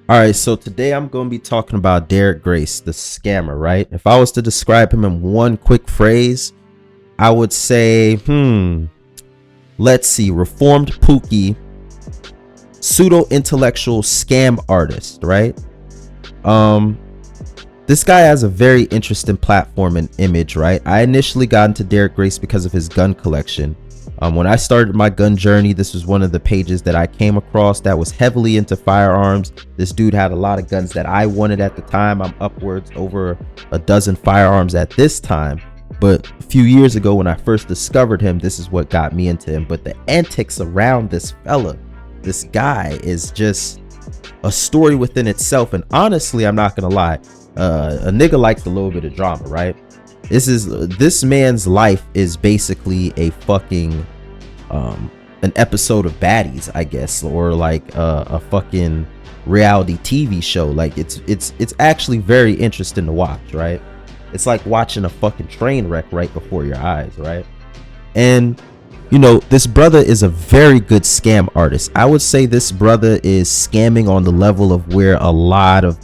All right, so today I'm going to be talking about Derrick Grace, the scammer, right? If I was to describe him in one quick phrase, I would say, let's see, reformed Pookie, pseudo intellectual scam artist, right? Um, this guy has a very interesting platform and image, right? I initially got into Derrick Grace because of his gun collection. When I started my gun journey, this was one of the pages that I came across that was heavily into firearms. This dude had a lot of guns that I wanted at the time. I'm upwards over a dozen firearms at this time. But a few years ago, when I first discovered him, this is what got me into him. But the antics around this fella, this guy, is just a story within itself. And honestly, I'm not gonna lie, a nigga likes a little bit of drama, right? This man's life is basically a fucking an episode of Baddies, I guess, or like a fucking reality TV show. Like it's actually very interesting to watch, right? It's like watching a fucking train wreck right before your eyes, right? And this brother is a very good scam artist. I would say this brother is scamming on the level of where a lot of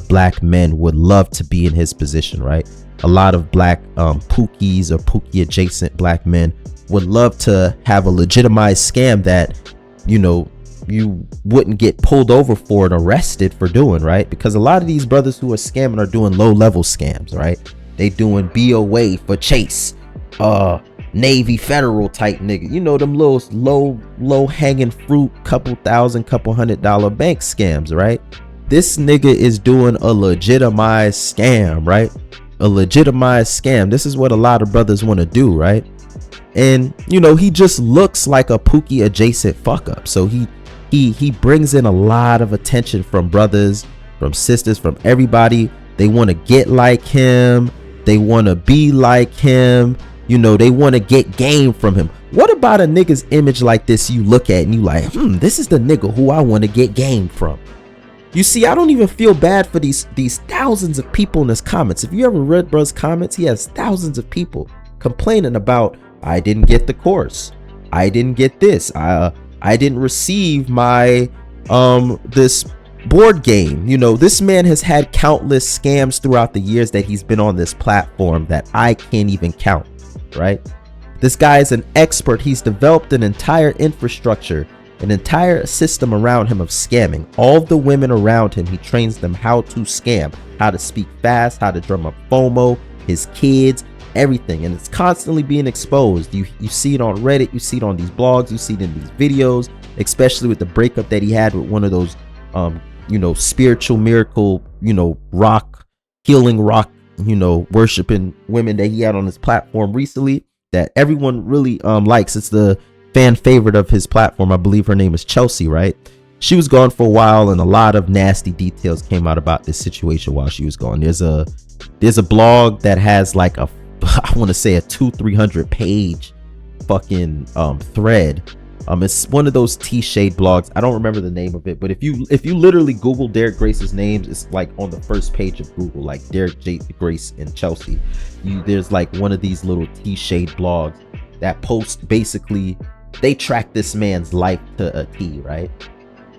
black men would love to be in his position, right? A lot of black pookies or pookie adjacent black men would love to have a legitimized scam that you wouldn't get pulled over for and arrested for doing, right? Because a lot of these brothers who are scamming are doing low level scams, right? They doing BOA for Chase, Navy Federal type nigga, them little low hanging fruit, couple $100 bank scams, right? This nigga is doing a legitimized scam, right? A legitimized scam. This is what a lot of brothers want to do, right? And he just looks like a Pookie adjacent fuck up. So he brings in a lot of attention from brothers, from sisters, from everybody. They want to get like him. They want to be like him. They want to get game from him. What about a nigga's image like this you look at and you like, this is the nigga who I want to get game from? You see, I don't even feel bad for these thousands of people in his comments. If you ever read bro's comments, he has thousands of people complaining about, I didn't get the course, I didn't get this, I didn't receive my this board game. This man has had countless scams throughout the years that he's been on this platform that I can't even count, right? This guy is an expert. He's developed an entire infrastructure, an entire system around him of scamming. All the women around him, he trains them how to scam, how to speak fast, how to drum up FOMO, his kids, everything. And it's constantly being exposed. You see it on Reddit, you see it on these blogs, you see it in these videos, especially with the breakup that he had with one of those spiritual miracle, rock healing rock, worshiping women that he had on his platform recently that everyone really likes. It's the fan favorite of his platform. I believe her name is Chelsy, right? She was gone for a while and a lot of nasty details came out about this situation while she was gone. There's a blog that has like I want to say a 200-300 page fucking thread. It's one of those T-shade blogs. I don't remember the name of it, but if you literally Google Derrick Grace's names, it's like on the first page of Google, like Derrick Grace and Chelsy. There's like one of these little T-shade blogs that post basically, they track this man's life to a T, right?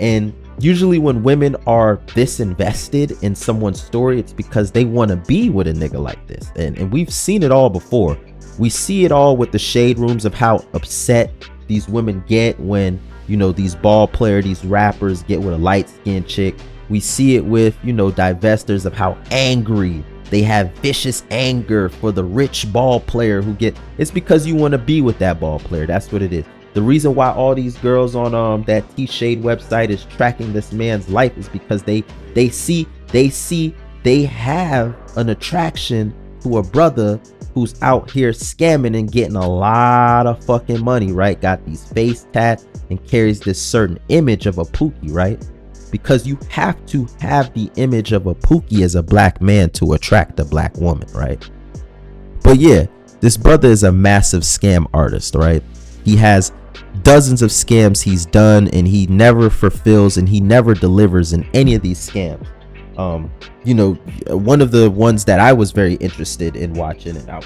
And usually when women are this invested in someone's story, it's because they want to be with a nigga like this. And we've seen it all before. We see it all with the shade rooms of how upset these women get when, these ball player, these rappers get with a light-skinned chick. We see it with, divestors of how angry they have, vicious anger for the rich ball player it's because you want to be with that ball player. That's what it is. The reason why all these girls on that T-Shade website is tracking this man's life is because they see they have an attraction to a brother who's out here scamming and getting a lot of fucking money, right? Got these face tats and carries this certain image of a Pookie, right? Because you have to have the image of a Pookie as a black man to attract a black woman, right? But yeah, this brother is a massive scam artist, right? He has dozens of scams he's done and he never fulfills and he never delivers in any of these scams. One of the ones that I was very interested in watching, and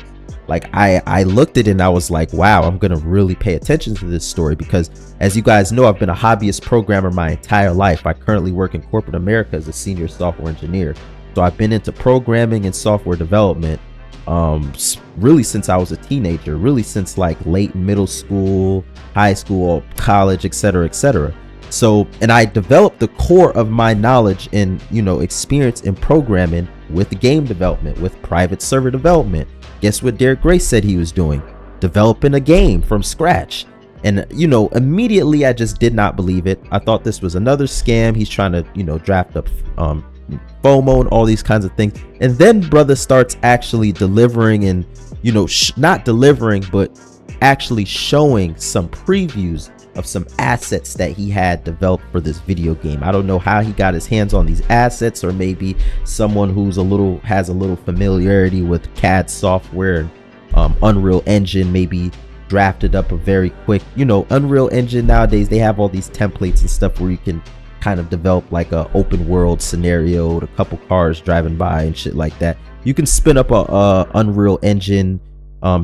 Like I looked at it and I was like, wow, I'm gonna really pay attention to this story, because as you guys know, I've been a hobbyist programmer my entire life. I currently work in corporate America as a senior software engineer. So I've been into programming and software development really since I was a teenager, really since like late middle school, high school, college, etc., etc. So, and I developed the core of my knowledge and, you know, experience in programming with game development, with private server development. Guess what Derrick Grace said he was doing? Developing a game from scratch. And, you know, immediately I just did not believe it. I thought this was another scam. He's trying to, you know, draft up FOMO and all these kinds of things. And then brother starts actually delivering and, you know, not delivering, but actually showing some previews of some assets that he had developed for this video game. I don't know how he got his hands on these assets, or maybe someone who's has a little familiarity with CAD software and Unreal Engine maybe drafted up a very quick, you know, Unreal Engine nowadays, they have all these templates and stuff where you can kind of develop like a open world scenario with a couple cars driving by and shit like that. You can spin up a Unreal Engine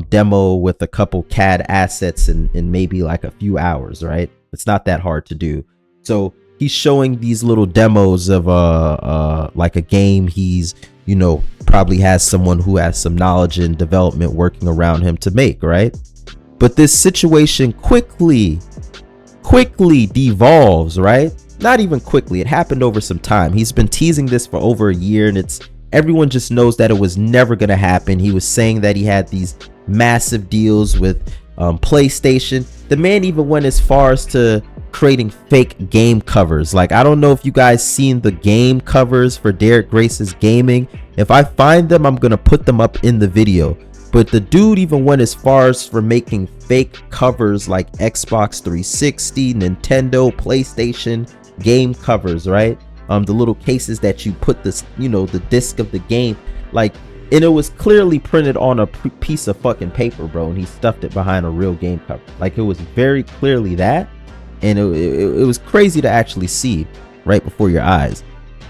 demo with a couple CAD assets in maybe like a few hours, right? It's not that hard to do. So he's showing these little demos of like a game he's, you know, probably has someone who has some knowledge and development working around him to make, right? But this situation quickly devolves, right? Not even quickly, it happened over some time. He's been teasing this for over a year, and everyone just knows that it was never gonna happen. He was saying that he had these massive deals with PlayStation. The man even went as far as to creating fake game covers. Like, I don't know if you guys seen the game covers for Derrick Grace's gaming. If I find them, I'm gonna put them up in the video. But the dude even went as far as for making fake covers like Xbox 360, Nintendo, PlayStation game covers, right? The little cases that you put this, you know, the disc of the game, like, and it was clearly printed on a piece of fucking paper, bro, and he stuffed it behind a real game cover. Like, it was very clearly that, and it was crazy to actually see right before your eyes.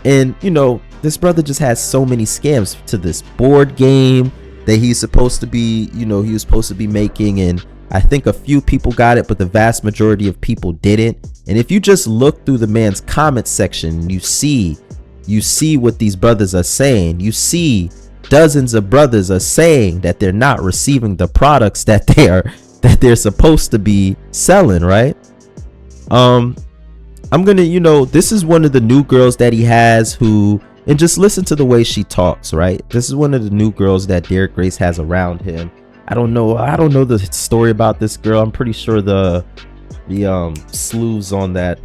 And, you know, this brother just has so many scams to this board game that he's supposed to be, you know, he was supposed to be making, and I think a few people got it, but the vast majority of people didn't. And if you just look through the man's comment section, you see what these brothers are saying. You see dozens of brothers are saying that they're not receiving the products that they're supposed to be selling, right? I'm gonna, you know, this is one of the new girls that he has who, and just listen to the way she talks, right? This is one of the new girls that Derrick Grace has around him. I don't know the story about this girl. I'm pretty sure the sleuths on that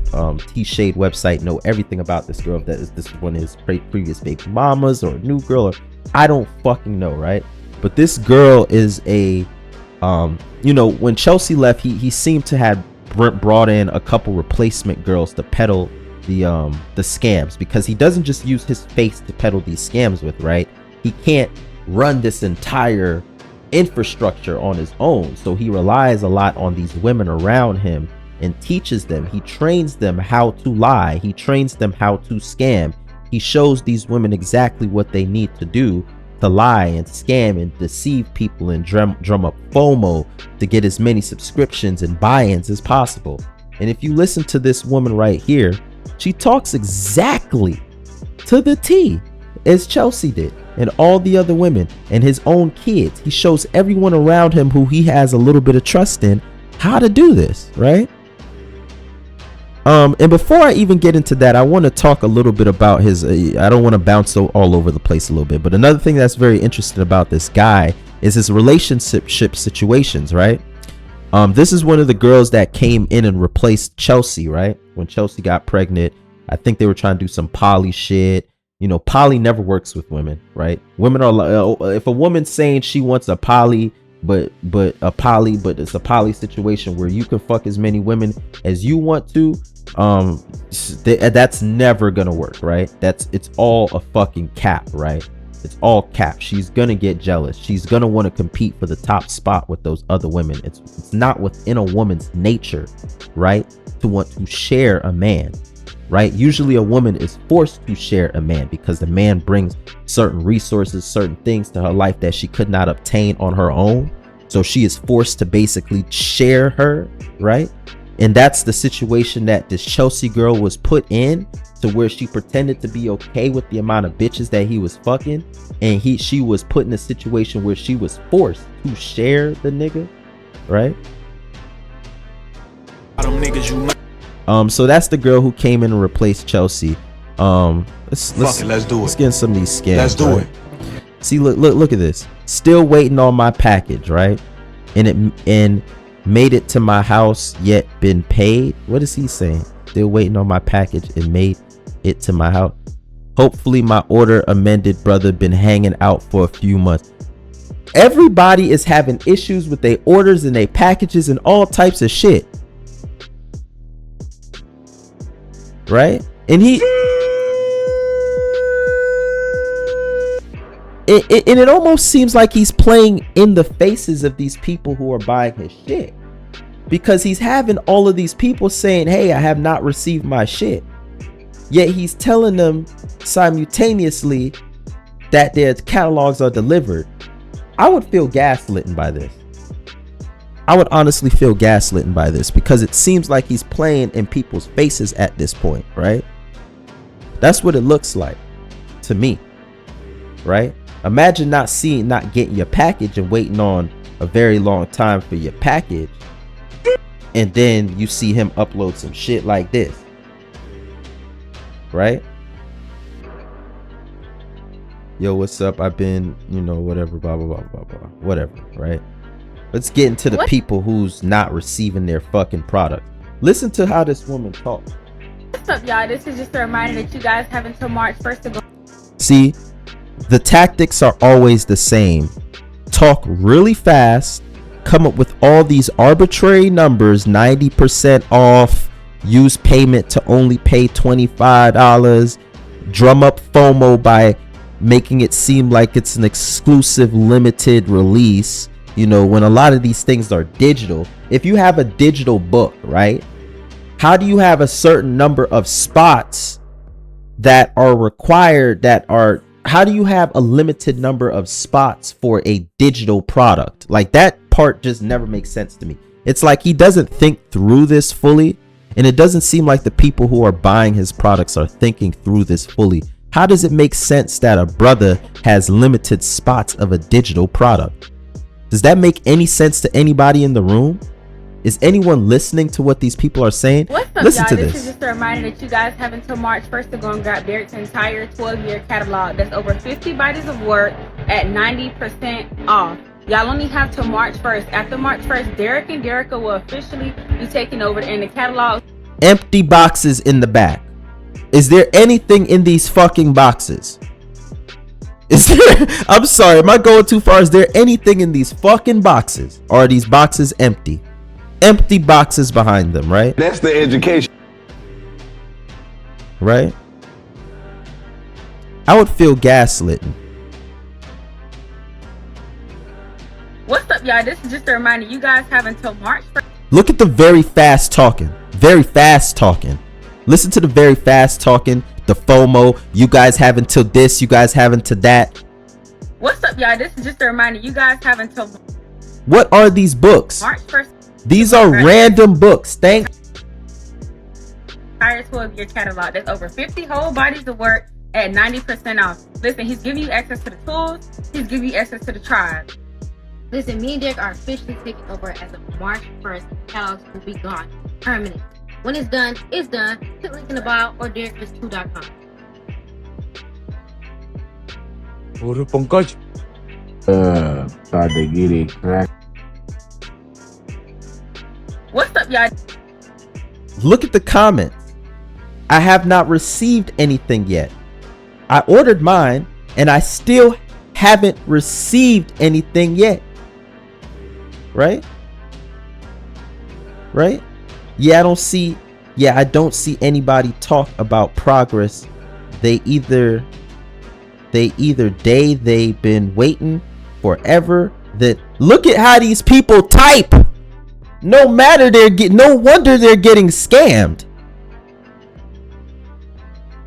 T-Shade website know everything about this girl. That is, this is one of his previous baby mamas or a new girl, or I don't fucking know, right? But this girl is a you know, when Chelsy left, he seemed to have brought in a couple replacement girls to peddle the scams, because he doesn't just use his face to peddle these scams with, right? He can't run this entire infrastructure on his own, so he relies a lot on these women around him and teaches them. He trains them how to lie. He trains them how to scam. He shows these women exactly what they need to do to lie and scam and deceive people and drum up FOMO to get as many subscriptions and buy-ins as possible. And if you listen to this woman right here, she talks exactly to the T as Chelsy did, and all the other women and his own kids. He shows everyone around him who he has a little bit of trust in how to do this, right? And before I even get into that, I want to talk a little bit about his I don't want to bounce all over the place a little bit, but another thing that's very interesting about this guy is his relationship situations, right? This is one of the girls that came in and replaced Chelsy, right? When Chelsy got pregnant, I think they were trying to do some poly shit. You know, poly never works with women, right? Women are if a woman's saying she wants a poly, but it's a poly situation where you can fuck as many women as you want to, that's never gonna work, right? It's all a fucking cap, right? It's all cap. She's gonna get jealous. She's gonna want to compete for the top spot with those other women. It's not within a woman's nature, right, to want to share a man. right? Usually a woman is forced to share a man because the man brings certain resources, certain things to her life that she could not obtain on her own. So she is forced to basically share her, right? And that's the situation that this Chelsy girl was put in, to where she pretended to be okay with the amount of bitches that he was fucking, and she was put in a situation where she was forced to share the nigga, right? So that's the girl who came in and replaced Chelsy. Let's do it. Let's get in some of these scams. Let's do it. See, look at this. Still waiting on my package, right? And made it to my house, yet been paid. What is he saying? Still waiting on my package and made it to my house. Hopefully my order amended, brother. Been hanging out for a few months. Everybody is having issues with their orders and their packages and all types of shit, right? And it almost seems like he's playing in the faces of these people who are buying his shit, because he's having all of these people saying, hey, I have not received my shit, yet he's telling them simultaneously that their catalogs are delivered. I would feel gaslit by this. I would honestly feel gaslit by this, because it seems like he's playing in people's faces at this point, right? That's what it looks like to me, right? Imagine not getting your package and waiting on a very long time for your package, and then you see him upload some shit like this, right? Yo, what's up? I've been, whatever, blah, blah, blah, blah, blah, whatever, right? Let's get into the people who's not receiving their fucking product. Listen to how this woman talks. What's up, y'all? This is just a reminder that you guys have until March 1st to go. See, the tactics are always the same. Talk really fast, come up with all these arbitrary numbers, 90% off, use payment to only pay $25, drum up FOMO by making it seem like it's an exclusive limited release, when a lot of these things are digital. If you have a digital book, right, how do you have a certain number of spots that are required, how do you have a limited number of spots for a digital product? Like, that part just never makes sense to me. It's like he doesn't think through this fully, and it doesn't seem like the people who are buying his products are thinking through this fully. How does it make sense that a brother has limited spots of a digital product? Does that make any sense to anybody in the room? Is anyone listening to what these people are saying? What's up, Listen to this this. is just a reminder that you guys have until March 1st to go and grab Derrick's entire 12-year catalog. That's over 50 bodies of work at 90% off. Y'all only have till March 1st. After March 1st, Derrick and Derricka will officially be taking over in the catalog. Empty boxes in the back. Is there anything in these fucking boxes? Is there? I'm sorry, am I going too far? Is there anything in these fucking boxes? Or are these boxes empty? Empty boxes behind them, right? That's the education. Right? I would feel gaslit. What's up, y'all? This is just a reminder. You guys have until March 1st. Look at the very fast talking. Very fast talking. Listen to the very fast talking. The FOMO. You guys have until this. You guys have until that. What's up, y'all? This is just a reminder. You guys have until... What are these books? March 1st. These are random books. Thank... Entire 12-year catalog. That's over 50 whole bodies of work at 90% off. Listen, he's giving you access to the tools. He's giving you access to the tribe. Listen, me and Derrick are officially taking over as of March 1st. Catalogs will be gone. Permanent. When it's done, it's done. Click link in the bio or DerrickBiz2.com. Puro Pankaj. Try to get it cracked. What's up, y'all? Look at the comments. I have not received anything yet. I ordered mine and I still haven't received anything yet. Right? Right? Yeah, I don't see anybody talk about progress. They've been waiting forever. That look at how these people type. No wonder they're getting scammed.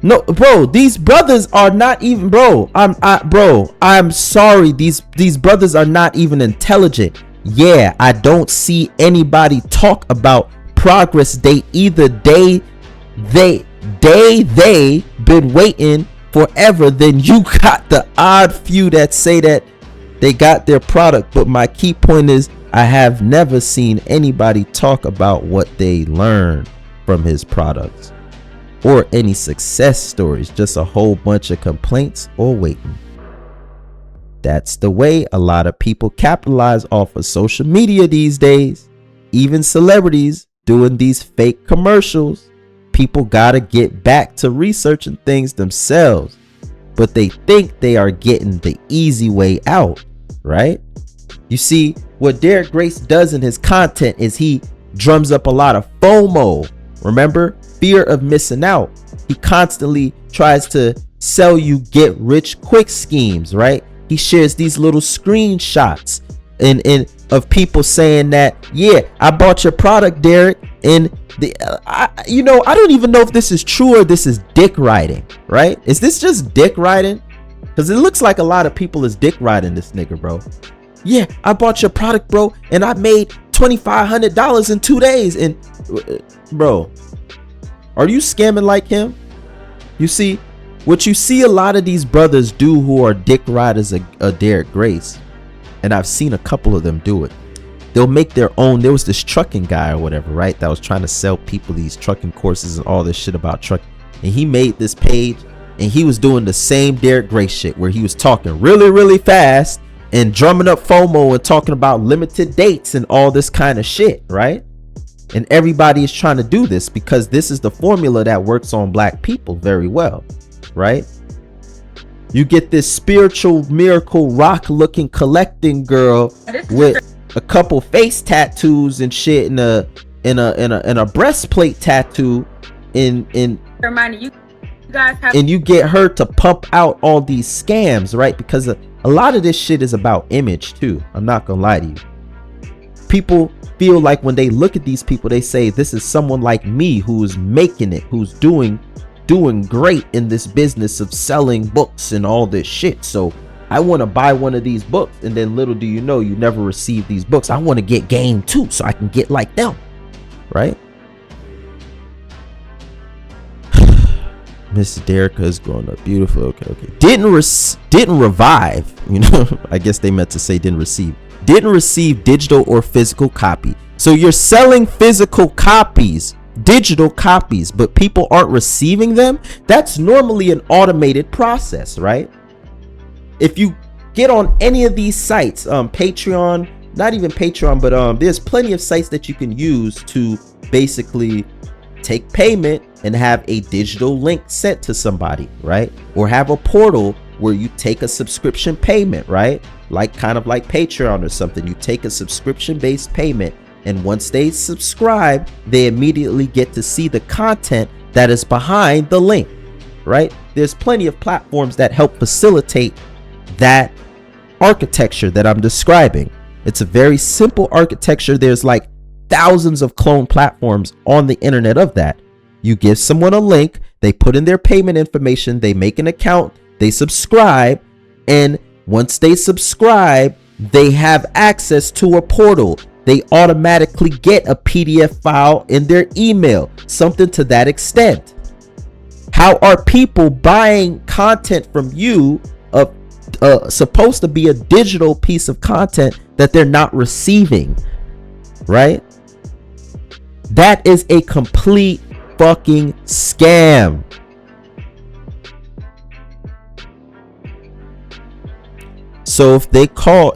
No, bro, these brothers are not even, bro. I'm sorry. These brothers are not even intelligent. Yeah, I don't see anybody talk about progress date either. They been waiting forever. Then you got the odd few that say that they got their product. But my key point is, I have never seen anybody talk about what they learned from his products or any success stories, just a whole bunch of complaints or waiting. That's the way a lot of people capitalize off of social media these days. Even celebrities doing these fake commercials. People gotta get back to researching things themselves, but they think they are getting the easy way out, right? You see, what Derrick Grace does in his content is he drums up a lot of FOMO. Remember? Fear of missing out. He constantly tries to sell you get rich quick schemes, right? He shares these little screenshots and of people saying that, yeah, I bought your product, Derrick, and I don't even know if this is true or this is dick riding, right? Is this just dick riding? Because it looks like a lot of people is dick riding this nigga, bro. Yeah, I bought your product, bro, and I made $2,500 in 2 days. And bro, are you scamming like him? You see, what you see a lot of these brothers do who are dick riders of Derrick Grace, and I've seen a couple of them do it. They'll make their own. There was this trucking guy or whatever, right, that was trying to sell people these trucking courses and all this shit about trucking. And he made this page and he was doing the same Derrick Grace shit where he was talking really, really fast and drumming up FOMO and talking about limited dates and all this kind of shit, right? And everybody is trying to do this because this is the formula that works on black people very well, right? You get this spiritual miracle rock looking collecting girl with a couple face tattoos and shit and a breastplate tattoo and you get her to pump out all these scams, right? Because a lot of this shit is about image too. I'm not gonna lie to you. People feel like when they look at these people, they say, this is someone like me who's making it, who's doing great in this business of selling books and all this shit. So I want to buy one of these books. And then little do you know, you never receive these books. I want to get game too, so I can get like them, right? Miss Derrick is growing up beautiful. Okay. Didn't revive, you know. I guess they meant to say didn't receive digital or physical copy. So you're selling physical copies, digital copies, but people aren't receiving them. That's normally an automated process, right? If you get on any of these sites, Patreon, not even Patreon, but there's plenty of sites that you can use to basically take payment and have a digital link sent to somebody, right? Or have a portal where you take a subscription payment, right? Like kind of like Patreon or something. You take a subscription based payment, and once they subscribe, they immediately get to see the content that is behind the link, right? There's plenty of platforms that help facilitate that architecture that I'm describing. It's a very simple architecture. There's like thousands of clone platforms on the internet of that. You give someone a link, they put in their payment information, they make an account, they subscribe, and once they subscribe, they have access to a portal. They automatically get a PDF file in their email, something to that extent. How are people buying content from you, supposed to be a digital piece of content that they're not receiving, right? That is a complete fucking scam. So if they call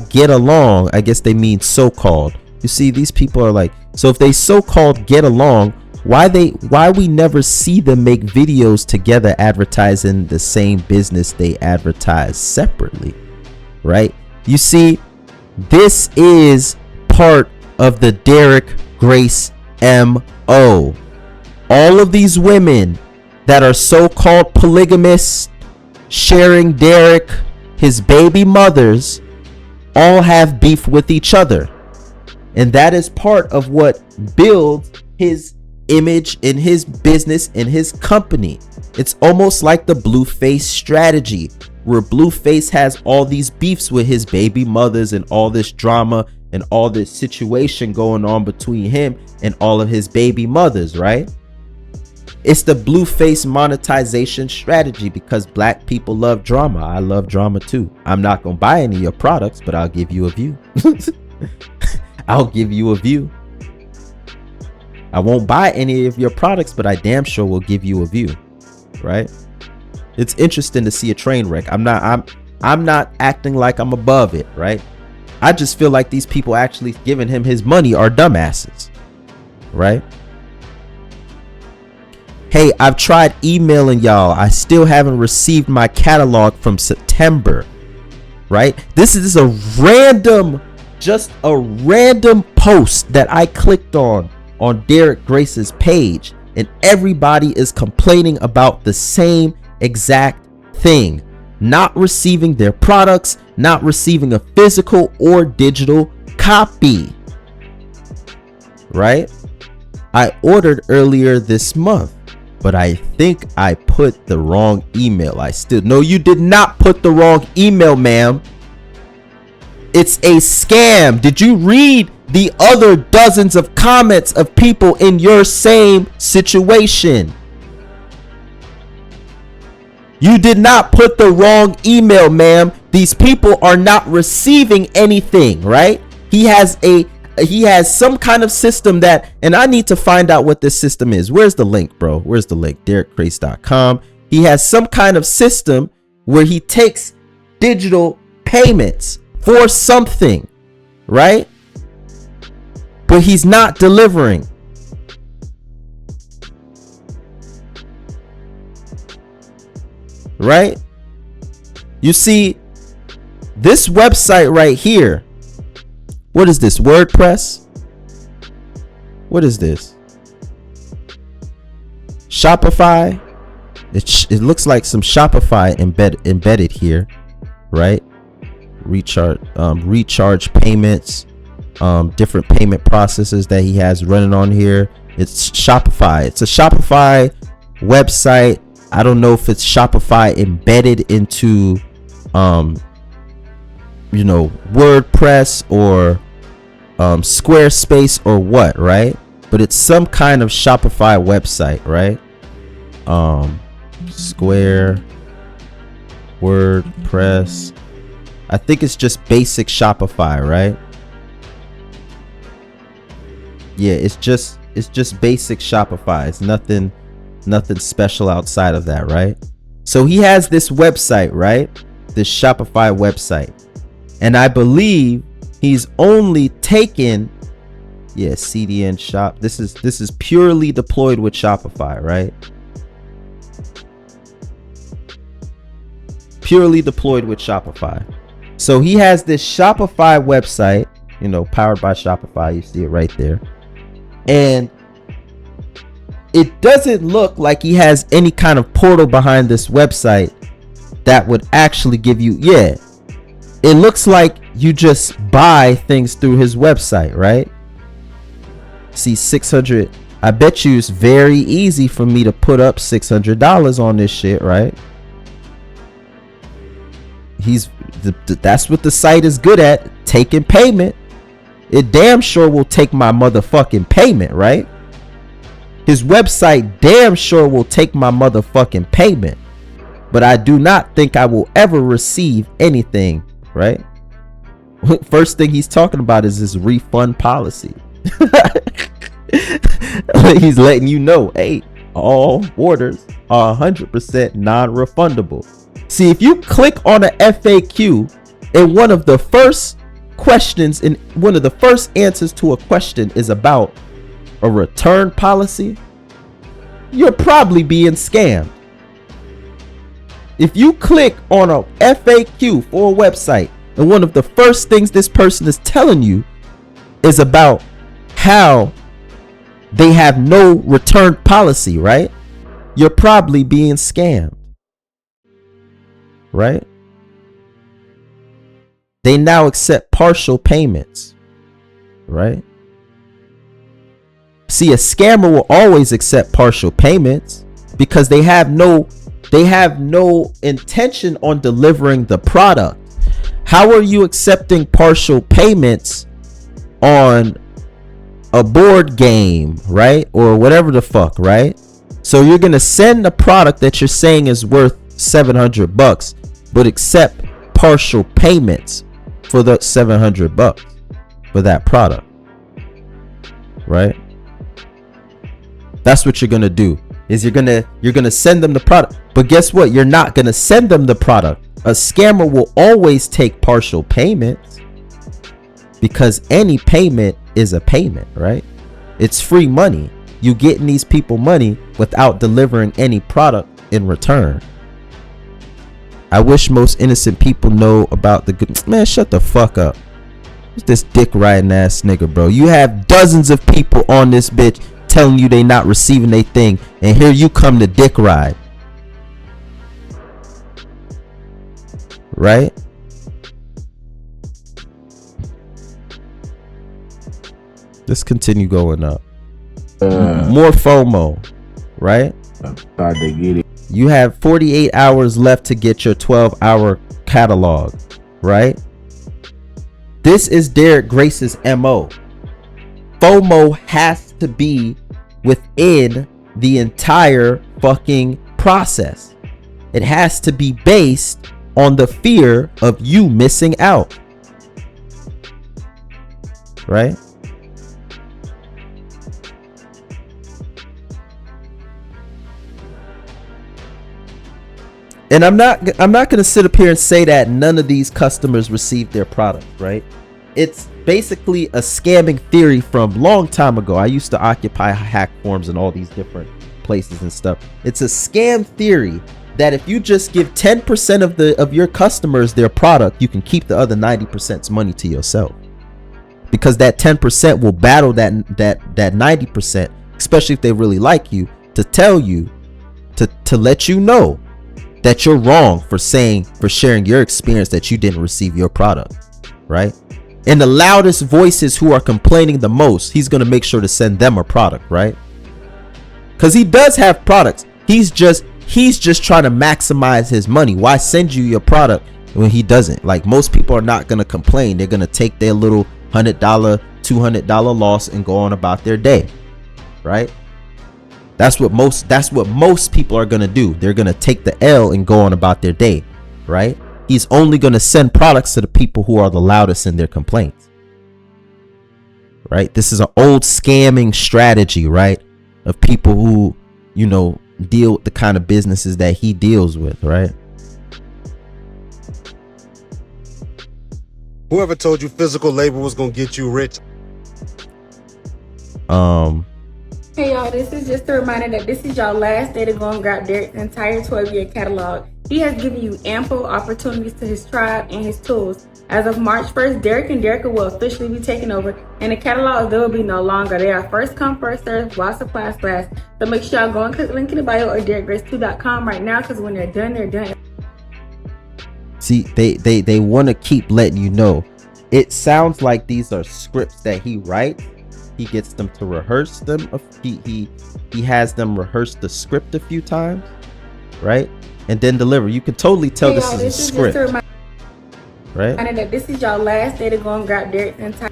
get along, I guess they mean so-called. You see, these people are like, so if they so-called get along, why we never see them make videos together advertising the same business they advertise separately, right? You see, this is part of the Derrick Grace MO. All of these women that are so-called polygamists sharing Derrick, his baby mothers, all have beef with each other. And that is part of what builds his image in his business, in his company. It's almost like the Blueface strategy, where Blueface has all these beefs with his baby mothers and all this drama and all this situation going on between him and all of his baby mothers, right? It's the Blueface monetization strategy, because black people love drama. I love drama too. I'm not gonna buy any of your products, but I'll give you a view. I'll give you a view. I won't buy any of your products, but I damn sure will give you a view, right? It's interesting to see a train wreck. I'm not acting like I'm above it, right? I just feel like these people actually giving him his money are dumbasses, right? Hey, I've tried emailing y'all. I still haven't received my catalog from September, right? This is just a random post that I clicked on Derrick Grace's page, and everybody is complaining about the same exact thing: not receiving their products, not receiving a physical or digital copy, right? I ordered earlier this month, but I think I put the wrong email. No, you did not put the wrong email, ma'am. It's a scam. Did you read the other dozens of comments of people in your same situation? You did not put the wrong email, ma'am. These people are not receiving anything, right? He has some kind of system that, and I need to find out what this system is. Where's the link, bro? Where's the link? DerrickGrace.com. He has some kind of system where he takes digital payments for something, right? But he's not delivering. Right? You see, this website right here. What is this? WordPress? What is this? Shopify? It looks like some Shopify embedded here, right? Recharge payments, different payment processes that he has running on here. It's Shopify. It's a Shopify website. I don't know if it's Shopify embedded into WordPress or Squarespace or what, right? But it's some kind of Shopify website, right? Square, WordPress. I think it's just basic Shopify, right? Yeah, it's just basic Shopify. It's nothing special outside of that, right? So he has this website, right? This Shopify website. And I believe he's only taken, yeah, CDN shop. This is purely deployed with Shopify, right? Purely deployed with Shopify. So he has this Shopify website, powered by Shopify. You see it right there. And it doesn't look like he has any kind of portal behind this website that would actually give you, yeah. It looks like you just buy things through his website, right? See, 600. I bet you it's very easy for me to put up $600 on this shit, right? That's what the site is good at, taking payment. It damn sure will take my motherfucking payment, right? His website damn sure will take my motherfucking payment. But I do not think I will ever receive anything, right? First thing he's talking about is his refund policy. He's letting you know, hey, all orders are 100% non-refundable. See, if you click on a FAQ and one of the first questions in one of the first answers to a question is about a return policy, you're probably being scammed. If you click on a FAQ for a website and one of the first things this person is telling you is about how they have no return policy, right? You're probably being scammed, right? They now accept partial payments, right? See, a scammer will always accept partial payments because they have no intention on delivering the product. How are you accepting partial payments on a board game, right? Or whatever the fuck, right? So you're going to send a product that you're saying is worth $700, but accept partial payments for the $700 for that product, right? That's what you're going to do. Is you're gonna send them the product, but guess what? You're not gonna send them the product. A scammer will always take partial payments because any payment is a payment, right? It's free money. You getting these people money without delivering any product in return. I wish most innocent people know about the good. Man, shut the fuck up. Who's this dick riding ass nigga, bro? You have dozens of people on this bitch telling you they not receiving their thing, and here you come to dick ride, right? Let's continue going up. More FOMO, right? You have 48 hours left to get your 12-hour catalog, right? This is Derrick Grace's MO. FOMO has to be within the entire fucking process. It has to be based on the fear of you missing out, right? And I'm not gonna sit up here and say that none of these customers received their product, right? It's basically a scamming theory from long time ago. I used to occupy hack forums and all these different places and stuff. It's a scam theory that if you just give 10% of your customers their product, you can keep the other 90%'s money to yourself, because that 10% will battle that 90%, especially if they really like you, to tell you to let you know that you're wrong for sharing your experience that you didn't receive your product, right? And the loudest voices who are complaining the most, he's going to make sure to send them a product, right? Because he does have products. He's just trying to maximize his money. Why send you your product when he doesn't? Like, most people are not going to complain. They're going to take their little $100, $200 loss and go on about their day, right? That's what most people are going to do. They're going to take the L and go on about their day, right? He's only going to send products to the people who are the loudest in their complaints, right? This is an old scamming strategy, right? Of people who, you know, deal with the kind of businesses that he deals with, right? Whoever told you physical labor was going to get you rich? Hey y'all, this is just a reminder that this is your last day to go and grab Derrick's entire 12-year catalog. He has given you ample opportunities to his tribe and his tools. As of March 1st, Derrick and Derrick will officially be taking over, and the catalog there will be no longer. They are first come, first served while supplies last. So make sure y'all go and click the link in the bio or DerrickGrace2.com right now, because when they're done, they're done. See, they want to keep letting you know. It sounds like these are scripts that he writes. He gets them to rehearse them. He has them rehearse the script a few times, right? And then deliver. You can totally tell this is a script, right? That this is your last day to go and grab Derrick's entire.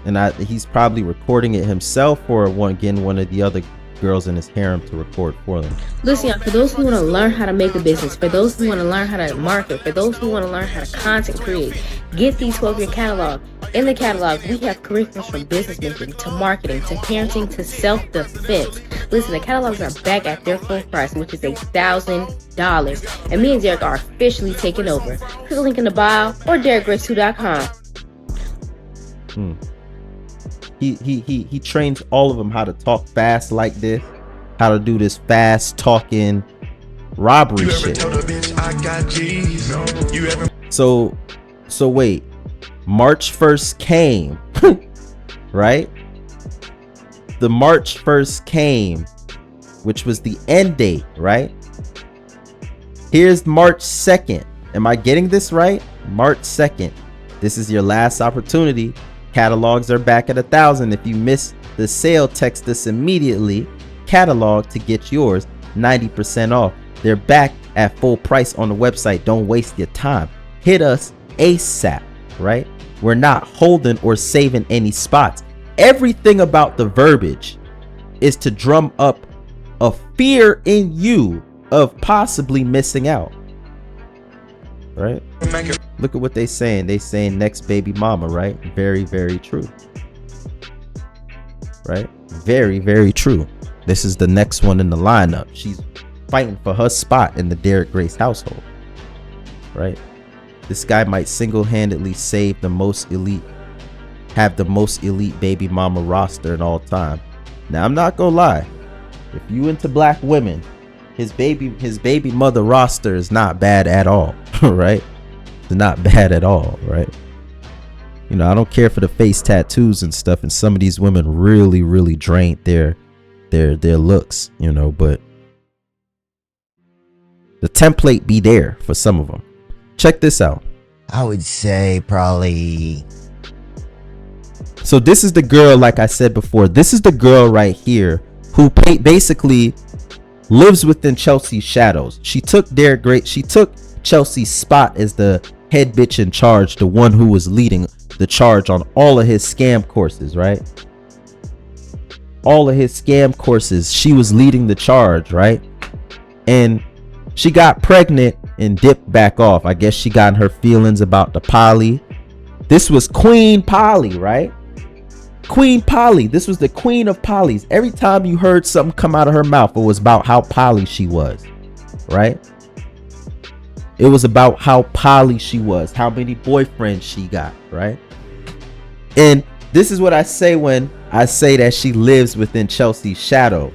And he's probably recording it himself, or getting one of the other girls in his harem to record for them. Listen, y'all, for those who want to learn how to make a business, for those who want to learn how to market, for those who want to learn how to content create, get these 12-year catalog. In the catalog, we have curriculums from business making to marketing to parenting to self-defense. Listen, the catalogs are back at their full price, which is $1,000. And me and Derrick are officially taking over. Click the link in the bio or DerrickGrace2.com. He trains all of them how to talk fast like this, how to do this fast talking robbery shit. So wait, March 1st came, right? The March 1st came, which was the end date, right? Here's March 2nd. Am I getting this right? March 2nd. This is your last opportunity. Catalogs are back at 1,000. If you miss the sale, text us immediately. Catalog to get yours 90% off. They're back at full price on the website. Don't waste your time. Hit us ASAP, right? We're not holding or saving any spots. Everything about the verbiage is to drum up a fear in you of possibly missing out, right? Look at what they saying. They saying next baby mama, right? Very, very true, right? Very, very true. This is the next one in the lineup. She's fighting for her spot in the Derrick Grace household, right? This guy might single-handedly save the most elite, have the most elite baby mama roster in all time. Now, I'm not gonna lie. If you into black women, his baby mother roster is not bad at all, right? It's not bad at all, right? You know, I don't care for the face tattoos and stuff, and some of these women really, really drained their looks, you know, but the template be there for some of them. Check this out. I would say probably. So this is the girl, like I said before, this is the girl right here who basically lives within Chelsy's shadows. She took Chelsy's spot as the head bitch in charge, the one who was leading the charge on all of his scam courses, right? All of his scam courses, she was leading the charge, right? And she got pregnant and dipped back off. I guess she got in her feelings about the poly. This was Queen Polly, right? Queen Polly. This was the queen of polys. Every time you heard something come out of her mouth, it was about how poly she was, right? It was about how poly she was, how many boyfriends she got, right? And this is what I say when I say that she lives within Chelsy's shadow,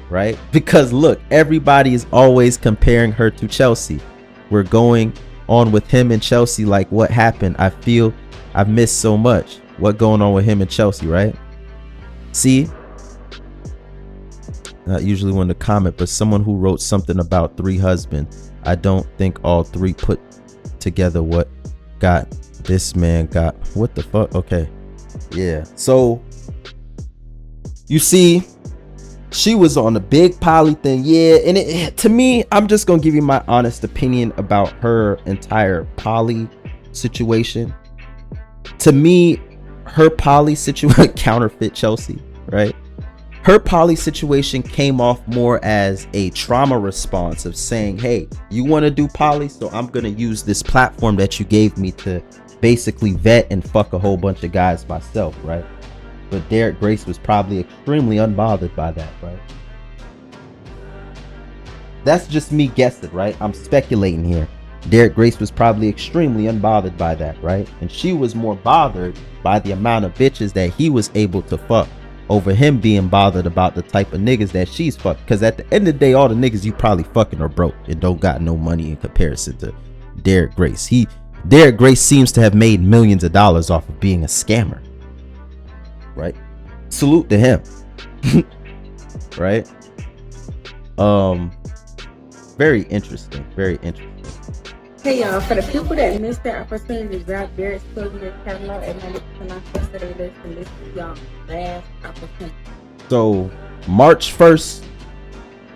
right? Because look, everybody is always comparing her to Chelsy. We're going on with him and Chelsy like, what happened? I feel I've missed so much. What going on with him and Chelsy, right? See, not usually one to comment, but someone who wrote something about 3 husbands. I don't think all 3 put together what got this man got. What the fuck? Okay, yeah. So you see, she was on the big poly thing, yeah. And it, to me, I'm just gonna give you my honest opinion about her entire poly situation. To me, her poly situation counterfeit Chelsy, right? Her poly situation came off more as a trauma response of saying, hey, you want to do poly, so I'm gonna use this platform that you gave me to basically vet and fuck a whole bunch of guys myself, right? But Derrick Grace was probably extremely unbothered by that, right? That's just me guessing, right? I'm speculating here. Derrick Grace was probably extremely unbothered by that, right? And she was more bothered by the amount of bitches that he was able to fuck over him being bothered about the type of niggas that she's fucked. Because at the end of the day, all the niggas you probably fucking are broke and don't got no money in comparison to Derrick Grace. Derrick Grace seems to have made millions of dollars off of being a scammer, right? Salute to him. Right? Very interesting. Very interesting. Hey y'all, for the people that missed the opportunity to grab Derrick's Silver catalog at 90% off yesterday, this is y'all last opportunity. So March 1st,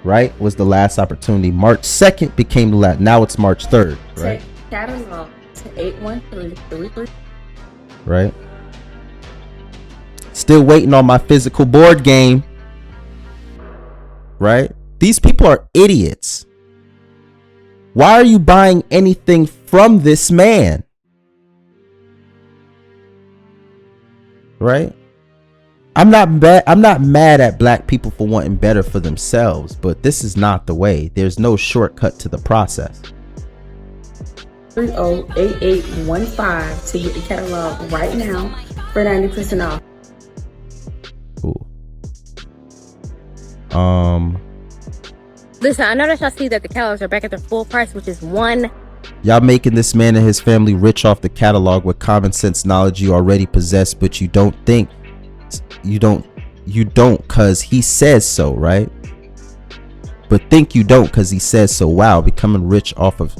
right, was the last opportunity. March 2nd became the last. Now it's March 3rd, right? Check catalog to 81333. Right. Still waiting on my physical board game. Right? These people are idiots. Why are you buying anything from this man? Right? I'm not mad at black people for wanting better for themselves, but this is not the way. There's no shortcut to the process. 308815 to get the catalog right now for 90% off. Ooh. Listen, I know that y'all see that the catalogs are back at their full price, which is $1. Y'all making this man and his family rich off the catalog with common sense knowledge you already possess, but you don't cause he says so, right? But think you don't cause he says so. Wow, becoming rich off of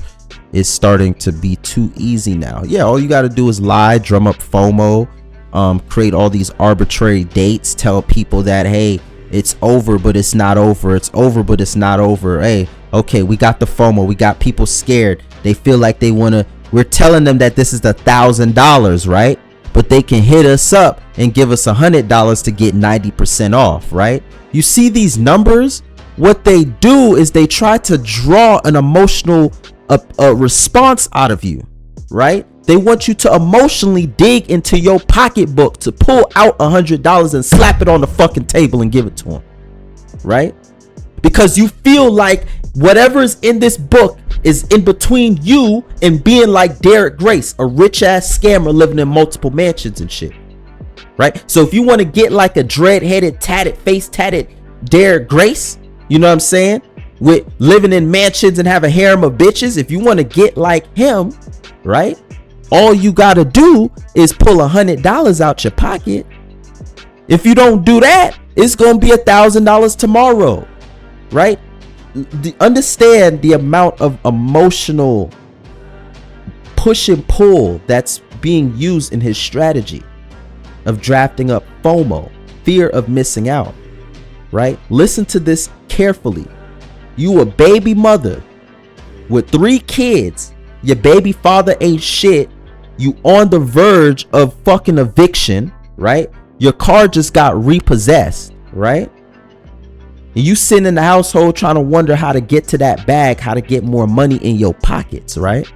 is starting to be too easy now. Yeah, all you got to do is lie, drum up FOMO, create all these arbitrary dates, tell people that, hey, it's over but it's not over, it's over but it's not over. Hey, okay, we got the FOMO, we got people scared, they feel like they want to, we're telling them that this is $1,000, right? But they can hit us up and give us $100 to get 90% off, right? You see these numbers? What they do is they try to draw an emotional response out of you, right? They want you to emotionally dig into your pocketbook to pull out $100 and slap it on the fucking table and give it to them, right? Because you feel like whatever's in this book is in between you and being like Derrick Grace, a rich ass scammer living in multiple mansions and shit, right? So if you want to get like a dread-headed, tatted, face tatted Derrick Grace, you know what I'm saying, with living in mansions and have a harem of bitches, if you want to get like him, right, all you gotta do is pull $100 out your pocket. If you don't do that, it's gonna be $1,000 tomorrow, right? Understand the amount of emotional push and pull that's being used in his strategy of drafting up FOMO, fear of missing out, right? Listen to this carefully. You a baby mother with 3 kids, your baby father ain't shit, you on the verge of fucking eviction, right? Your car just got repossessed, right? And you sitting in the household trying to wonder how to get to that bag, how to get more money in your pockets, right?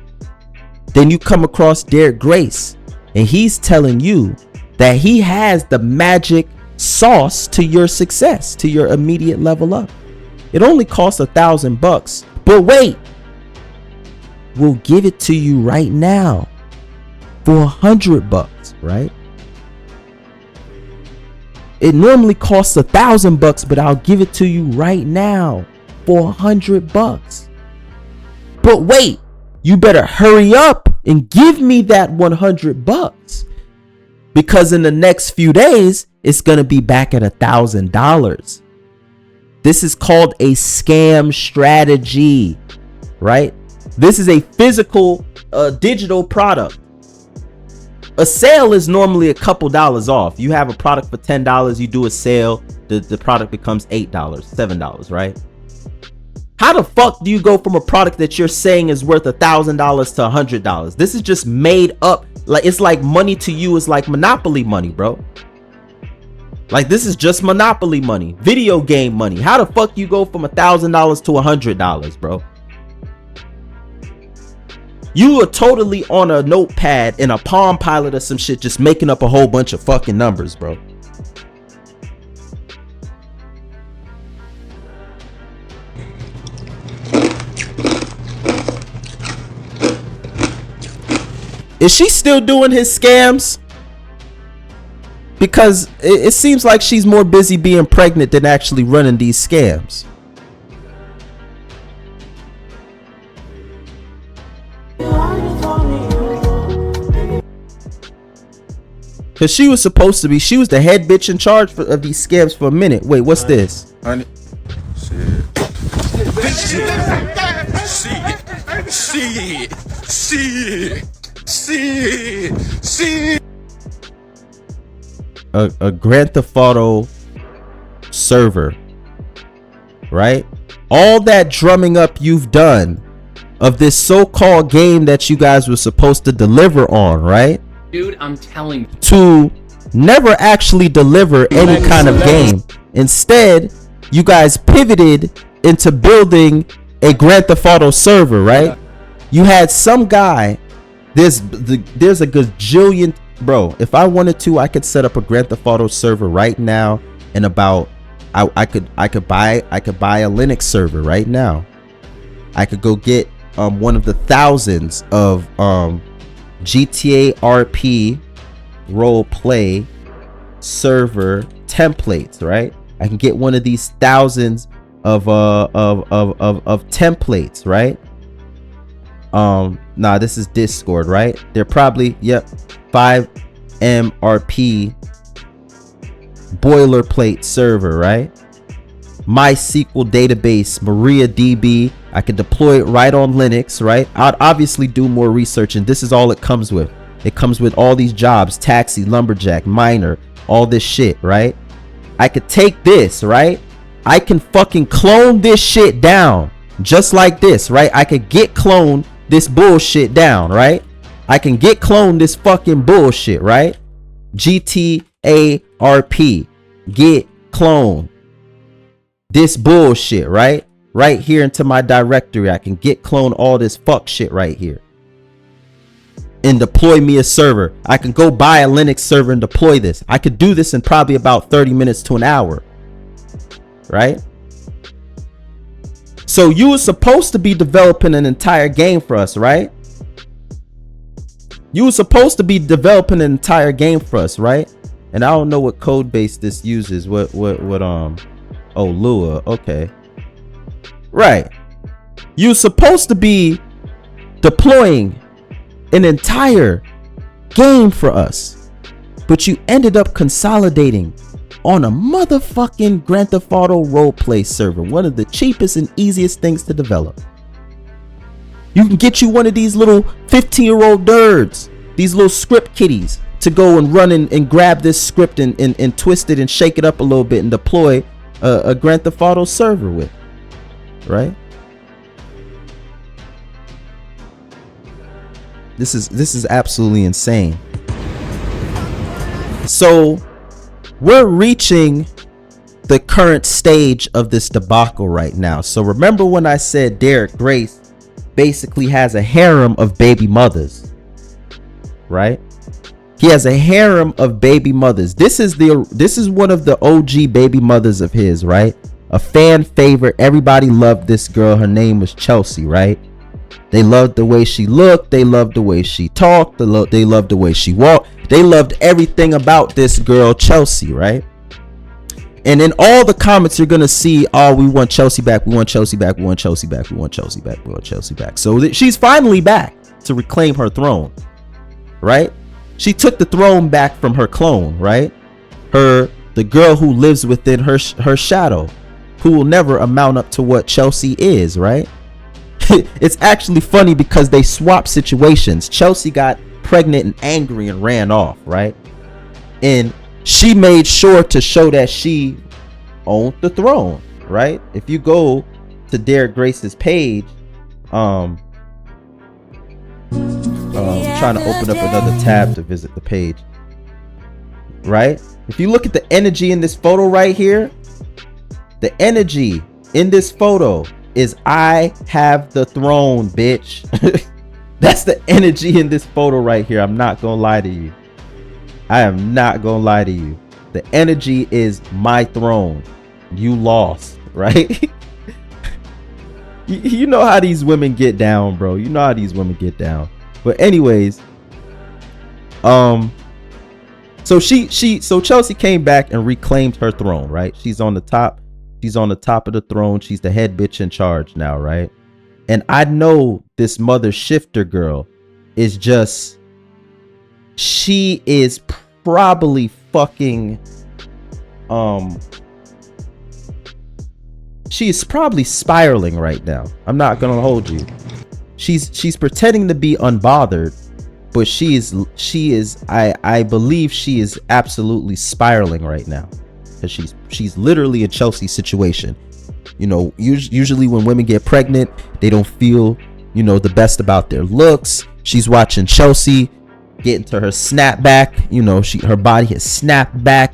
Then you come across Derrick Grace and he's telling you that he has the magic sauce to your success, to your immediate level up. It only costs $1,000, but wait, we'll give it to you right now for $100, right? It normally costs $1,000, but I'll give it to you right now for $100. But wait, you better hurry up and give me that $100, because in the next few days it's gonna be back at $1,000. This is called a scam strategy, right? This is a physical, digital product. A sale is normally a couple dollars off. You have a product for $10, you do a sale, the product becomes $8, $7, right? How the fuck do you go from a product that you're saying is worth $1,000 to $100? This is just made up. Like, it's like money to you is like Monopoly money, bro. Like, this is just Monopoly money, video game money. How the fuck you go from $1,000 to $100, bro? You are totally on a notepad in a Palm Pilot or some shit, just making up a whole bunch of fucking numbers, bro. Is she still doing his scams? Because it seems like she's more busy being pregnant than actually running these scams. Because she was supposed to be, she was the head bitch in charge of these scams for a minute. Wait, what's this? Honey. See. A Grand Theft Auto server, right? All that drumming up you've done of this so-called game that you guys were supposed to deliver on, right? Dude, I'm telling you. To never actually deliver any kind of game. Instead, you guys pivoted into building a Grand Theft Auto server, right? You had some guy, there's a gajillion, bro. If I wanted to, I could set up a Grand Theft Auto server right now, and about I could buy a Linux server right now. I could go get one of the thousands of GTA RP role play server templates, right? I can get one of these thousands of templates, right? Nah, this is Discord, right? They're probably, yep, 5MRP boilerplate server, right? MySQL database, MariaDB. I can deploy it right on Linux, right? I'd obviously do more research, and this is all it comes with. It comes with all these jobs, taxi, lumberjack, miner, all this shit, right? I could take this, right? I can fucking clone this shit down just like this, right? I could get clone this bullshit down, right? I can get clone this fucking bullshit, right? GTARP, get clone this bullshit, right? Right here into my directory. I can get clone all this fuck shit right here and deploy me a server. I can go buy a Linux server and deploy this. I could do this in probably about 30 minutes to an hour, right? So you were supposed to be developing an entire game for us, right? You were supposed to be developing an entire game for us, right? And I don't know what code base this uses. What oh, Lua, okay. Right. You're supposed to be deploying an entire game for us, but you ended up consolidating on a motherfucking Grand Theft Auto roleplay server, one of the cheapest and easiest things to develop. You can get you one of these little 15-year-old nerds, these little script kiddies, to go and run and grab this script and twist it and shake it up a little bit and deploy a Grand Theft Auto server with, right? This is absolutely insane. So we're reaching the current stage of this debacle right now. So remember when I said Derrick Grace basically has a harem of baby mothers, right? He has a harem of baby mothers. This is one of the OG baby mothers of his, right? A fan favorite. Everybody loved this girl. Her name was Chelsy, right? They loved the way she looked. They loved the way she talked. They loved the way she walked. They loved everything about this girl, Chelsy, right? And in all the comments, you're going to see, oh, we want Chelsy back. We want Chelsy back. We want Chelsy back. We want Chelsy back. We want Chelsy back. So she's finally back to reclaim her throne, right? She took the throne back from her clone, right? The girl who lives within her shadow, who will never amount up to what Chelsy is, right? It's actually funny because they swap situations. Chelsy got pregnant and angry and ran off, right? And she made sure to show that she owned the throne, right? If you go to Derrick Grace's page, I'm trying to open up another tab to visit the page, right? If you look at the energy in this photo right here, the energy in this photo is I have the throne, bitch. That's the energy in this photo right here. I'm not gonna lie to you. I am not gonna lie to you. The energy is my throne. You lost, right? You know how these women get down, bro. You know how these women get down. But anyways, so Chelsy came back and reclaimed her throne, right? She's on the top. She's on the top of the throne. She's the head bitch in charge now, right? And I know this MotherShifter girl is just, she is probably fucking, she's probably spiraling right now. I'm not gonna hold you. She's pretending to be unbothered, but she is I believe she is absolutely spiraling right now. She's literally a Chelsea situation. You know, usually when women get pregnant, they don't feel, you know, the best about their looks. She's watching Chelsy get into her snapback. You know, her body has snapped back.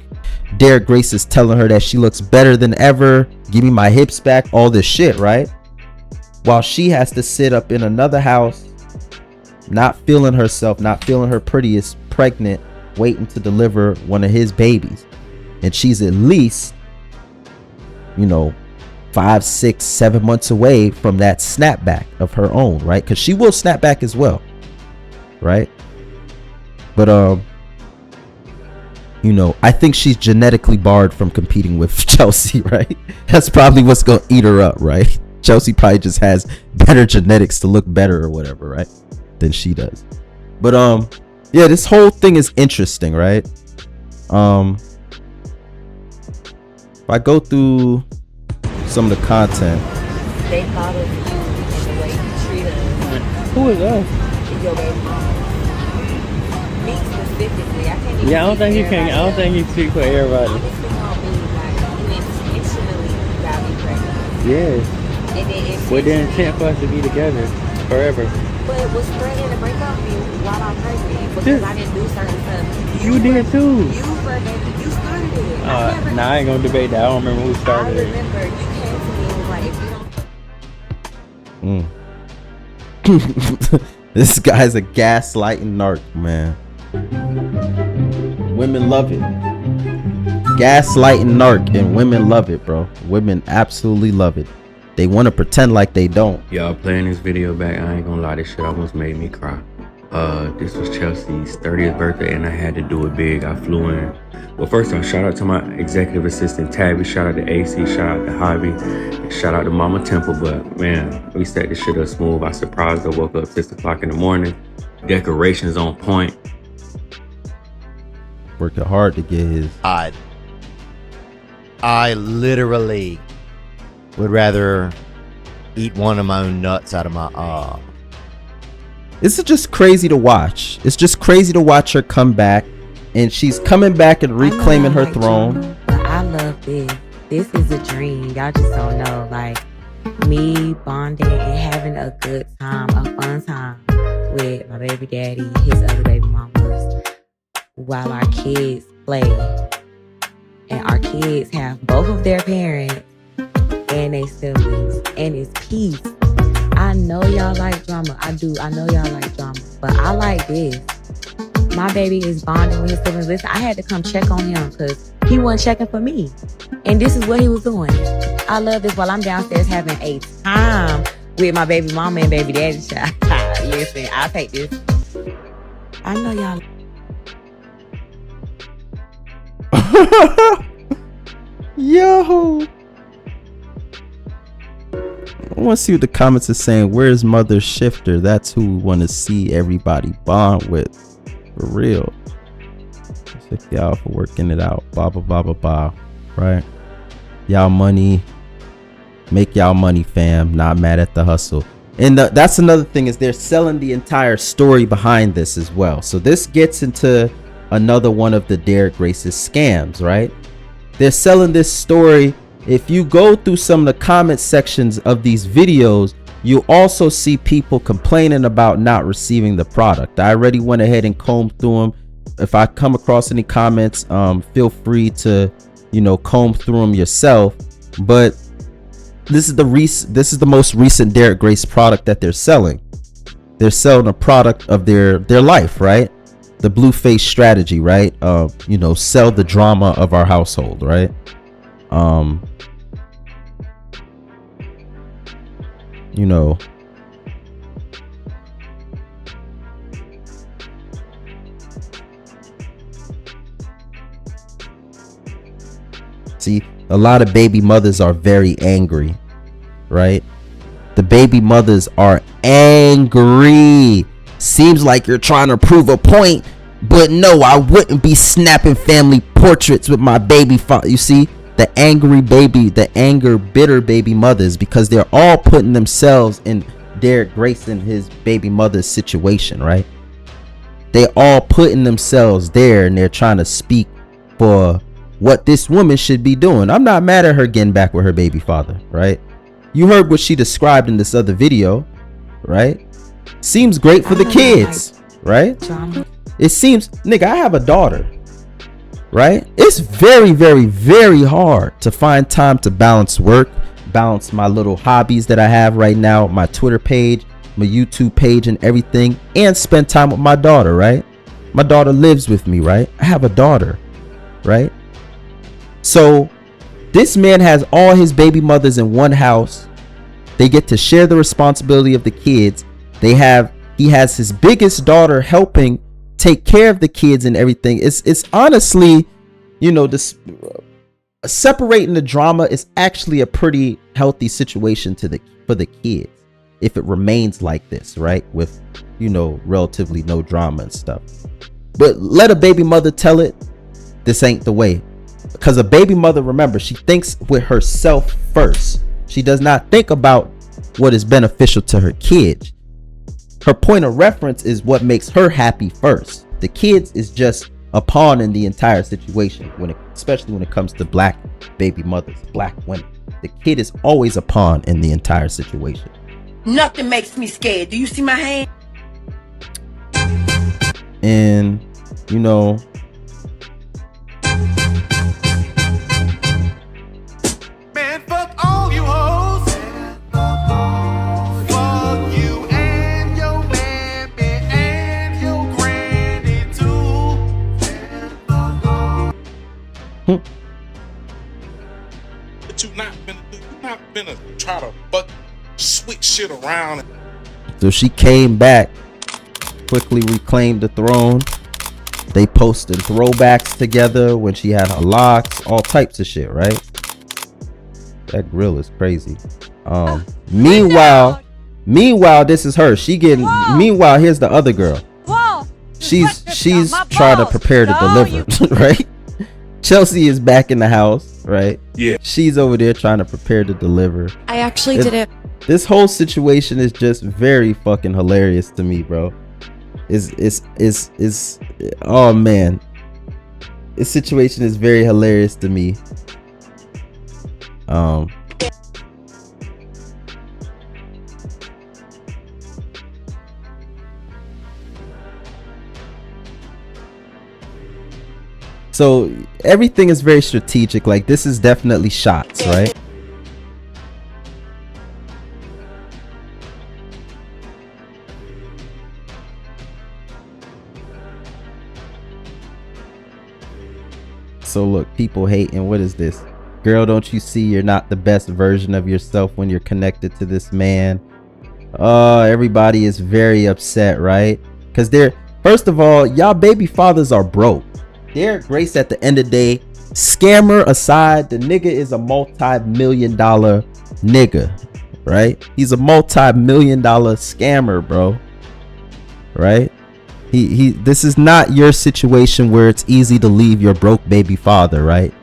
Derrick Grace is telling her that she looks better than ever. Give me my hips back. All this shit, right? While she has to sit up in another house, not feeling herself, not feeling her prettiest, pregnant, waiting to deliver one of his babies. And she's at least, you know, 5, 6, 7 months away from that snapback of her own, right? Because she will snap back as well, right? But you know, I think she's genetically barred from competing with Chelsy, right? That's probably what's gonna eat her up, right? Chelsy probably just has better genetics to look better or whatever, right, than she does. But yeah, this whole thing is interesting, right? If I go through some of the content, they bother you in the way you treat them. Who is that? Your baby mama. me specifically. I can't even Yeah, I don't think you speak for can. I don't everybody think you speak for else. everybody. I'm just speaking on me. Like, you intentionally got me pregnant. Yeah. And then With the intentionally, intent for us to be together forever. but was threatening to break up with me while I'm pregnant because I didn't do certain stuff. You did too. You started it. I never. Nah, I ain't gonna debate that. I don't remember who I started it. remember you came to me and was like, if you don't. This guy's a gaslighting narc, man. Women love it. Gaslighting narc, and women love it, bro. Women absolutely love it. They want to pretend like they don't. Y'all playing this video back, I ain't gonna lie, this shit almost made me cry. This was Chelsea's 30th birthday and I had to do it big. I flew in. Well, first off, shout out to my executive assistant Tabby, shout out to AC, shout out to Hobby, and shout out to Mama Temple. But man, we set this shit up smooth. I surprised her, woke up 6 o'clock in the morning. Decorations on point. Working hard to get his. I literally would rather eat one of my own nuts out of my This is just crazy to watch. It's just crazy to watch her come back, and she's coming back and reclaiming her throne. But I love this. This is a dream. Y'all just don't know. Like, me bonding and having a good time, a fun time with my baby daddy, his other baby mamas, while our kids play. And our kids have both of their parents and their siblings. And it's peace. I know y'all like drama. I do. I know y'all like drama. But I like this. My baby is bonding with his siblings. Listen, I had to come check on him because he wasn't checking for me. And this is what he was doing. I love this while I'm downstairs having a time with my baby mama and baby daddy. Listen, I'll take this. I know y'all. Yo. I want to see what the comments are saying. Where's TheMotherShifter? That's who we want to see everybody bond with. For real. Check y'all for working it out. Blah, blah, blah, blah, blah. Right? Y'all money. Make y'all money, fam. Not mad at the hustle. And that's another thing, is they're selling the entire story behind this as well. So this gets into another one of the Derrick Grace's scams, right? They're selling this story. If you go through some of the comment sections of these videos, you also see people complaining about not receiving the product. I already went ahead and combed through them. If I come across any comments, feel free to, comb through them yourself. But this is the most recent Derrick Grace product that they're selling. They're selling a product of their life, right? The blue face strategy, right? Sell the drama of our household, right? See, a lot of baby mothers are very angry, right? The baby mothers are angry. Seems like you're trying to prove a point, but no, I wouldn't be snapping family portraits with my baby father. You see, the angry baby, the bitter baby mothers, because they're all putting themselves in Derrick Grace and his baby mother's situation, right? They all putting themselves there, and they're trying to speak for what this woman should be doing. I'm not mad at her getting back with her baby father, right? You heard what she described in this other video, right? Seems great for the kids, right? It seems, nigga, I have a daughter, right? It's very, very, very hard to find time to balance work, balance my little hobbies that I have right now, my Twitter page, my YouTube page and everything, and spend time with my daughter, right? My daughter lives with me, right? I have a daughter, right? So this man has all his baby mothers in one house. They get to share the responsibility of the kids. He has his biggest daughter helping take care of the kids and everything. It's honestly, this separating the drama is actually a pretty healthy situation for the kids if it remains like this, right? With relatively no drama and stuff. But let a baby mother tell it, this ain't the way. Because a baby mother, remember, she thinks with herself first. She does not think about what is beneficial to her kids. Her point of reference is what makes her happy first. The kids is just a pawn in the entire situation, especially when it comes to black baby mothers, black women. The kid is always a pawn in the entire situation. Nothing makes me scared. Do you see my hand? And you know, man, fuck all you hoes. Fuck you and your mammy and your granny too. What you not gonna do? You not gonna try to fuck switch shit around. so she came back, quickly reclaimed the throne. They posted throwbacks together when she had her locks, all types of shit, right? That grill is crazy. Meanwhile, this is her. She getting. Whoa. Meanwhile, here's the other girl. Whoa. She's trying to prepare to deliver, right? Chelsy is back in the house, right? Yeah. She's over there trying to prepare to deliver. I actually did it. This whole situation is just very fucking hilarious to me, bro. Is oh man, this situation is very hilarious to me. So everything is very strategic. Like, this is definitely shots, right? So look, people hating. What is this? Girl, don't you see you're not the best version of yourself when you're connected to this man? Everybody is very upset, right? Because they're, first of all, y'all baby fathers are broke. Derrick Grace, at the end of the day, scammer aside, the nigga is a multi-million-dollar nigga, right? He's a multi-million-dollar scammer, bro, right? This is not your situation where it's easy to leave your broke baby father, right?